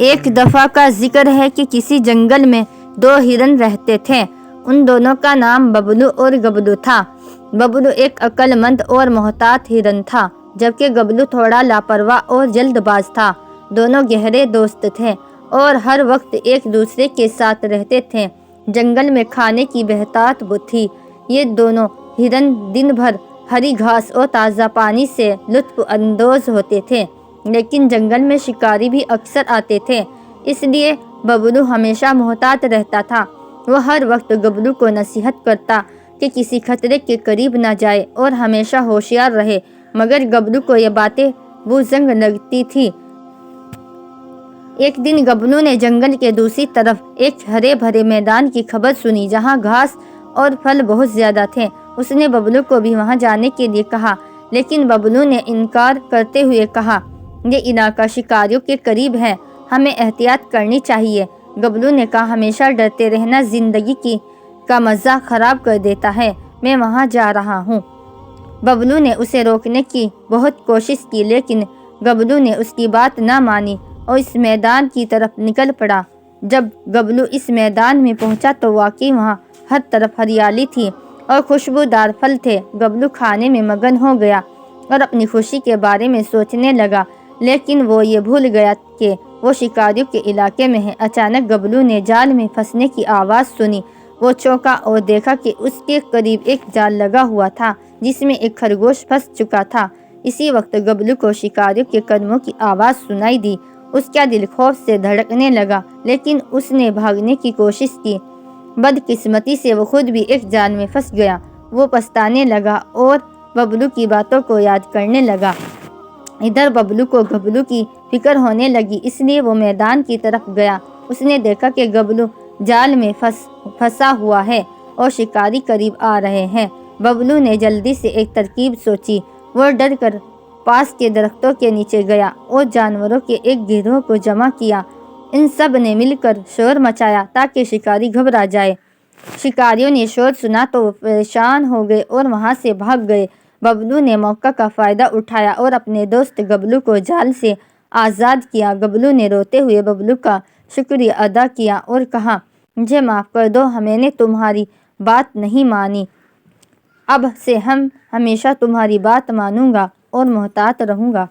ایک دفعہ کا ذکر ہے کہ کسی جنگل میں دو ہرن رہتے تھے۔ ان دونوں کا نام ببلو اور گبلو تھا۔ ببلو ایک عقل مند اور محتاط ہرن تھا، جبکہ گبلو تھوڑا لاپرواہ اور جلد باز تھا۔ دونوں گہرے دوست تھے اور ہر وقت ایک دوسرے کے ساتھ رہتے تھے۔ جنگل میں کھانے کی بہتات تھی۔ یہ دونوں ہرن دن بھر ہری گھاس اور تازہ پانی سے لطف اندوز ہوتے تھے، لیکن جنگل میں شکاری بھی اکثر آتے تھے، اس لیے ببلو ہمیشہ محتاط رہتا تھا۔ وہ ہر وقت گبلو کو نصیحت کرتا کہ کسی خطرے کے قریب نہ جائے اور ہمیشہ ہوشیار رہے، مگر گبلو کو یہ باتیں بوزنگ لگتی تھی۔ ایک دن گبلو نے جنگل کے دوسری طرف ایک ہرے بھرے میدان کی خبر سنی جہاں گھاس اور پھل بہت زیادہ تھے۔ اس نے ببلو کو بھی وہاں جانے کے لیے کہا، لیکن ببلو نے انکار کرتے ہوئے کہا، یہ علاقہ شکاریوں کے قریب ہے، ہمیں احتیاط کرنی چاہیے۔ گبلو نے کہا، ہمیشہ ڈرتے رہنا زندگی کا مزہ خراب کر دیتا ہے، میں وہاں جا رہا ہوں۔ ببلو نے اسے روکنے کی بہت کوشش کی، لیکن گبلو نے اس کی بات نہ مانی اور اس میدان کی طرف نکل پڑا۔ جب گبلو اس میدان میں پہنچا تو واقعی وہاں ہر طرف ہریالی تھی اور خوشبودار پھل تھے۔ گبلو کھانے میں مگن ہو گیا اور اپنی خوشی کے بارے میں سوچنے لگا، لیکن وہ یہ بھول گیا کہ وہ شکاریوں کے علاقے میں ہے۔ اچانک گبلو نے جال میں پھنسنے کی آواز سنی۔ وہ چونکا اور دیکھا کہ اس کے قریب ایک جال لگا ہوا تھا جس میں ایک خرگوش پھنس چکا تھا۔ اسی وقت گبلو کو شکاریوں کے قدموں کی آواز سنائی دی۔ اس کا دل خوف سے دھڑکنے لگا، لیکن اس نے بھاگنے کی کوشش کی۔ بدقسمتی سے وہ خود بھی ایک جال میں پھنس گیا۔ وہ پچھتانے لگا اور ببلو کی باتوں کو یاد کرنے لگا۔ ادھر ببلو کو گبلو کی فکر ہونے لگی، اس لیے وہ میدان کی طرف گیا۔ اس نے دیکھا کہ گبلو جال میں پھنسا ہوا ہے اور شکاری قریب آ رہے ہیں۔ ببلو نے جلدی سے ایک ترکیب سوچی۔ وہ ڈر کر پاس کے درختوں کے نیچے گیا اور جانوروں کے ایک گروہ کو جمع کیا۔ ان سب نے مل کر شور مچایا تاکہ شکاری گھبرا جائے۔ شکاریوں نے شور سنا تو وہ پریشان ہو گئے اور وہاں سے بھاگ گئے۔ ببلو نے موقع کا فائدہ اٹھایا اور اپنے دوست گبلو کو جال سے آزاد کیا۔ گبلو نے روتے ہوئے ببلو کا شکریہ ادا کیا اور کہا، مجھے معاف کر دو، میں نے تمہاری بات نہیں مانی۔ اب سے ہمیشہ تمہاری بات مانوں گا اور محتاط رہوں گا۔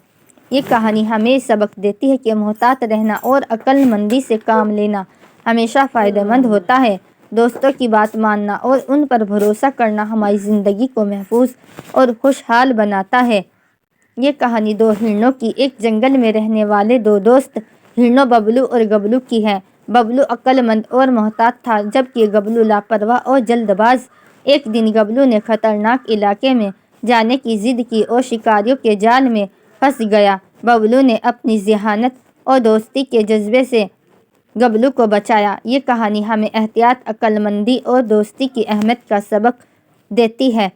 یہ کہانی ہمیں سبق دیتی ہے کہ محتاط رہنا اور عقل مندی سے کام لینا ہمیشہ فائدہ مند ہوتا ہے۔ دوستوں کی بات ماننا اور ان پر بھروسہ کرنا ہماری زندگی کو محفوظ اور خوشحال بناتا ہے۔ یہ کہانی دو ہرنوں کی، ایک جنگل میں رہنے والے دو دوست ہرنوں ببلو اور گبلو کی ہے۔ ببلو عقل مند اور محتاط تھا، جبکہ گبلو لاپرواہ اور جلد باز۔ ایک دن گبلو نے خطرناک علاقے میں جانے کی ضد کی اور شکاریوں کے جال میں پھنس گیا۔ ببلو نے اپنی ذہانت اور دوستی کے جذبے سے گبلو کو بچایا۔ یہ کہانی ہمیں احتیاط، عقل مندی اور دوستی کی اہمیت کا سبق دیتی ہے۔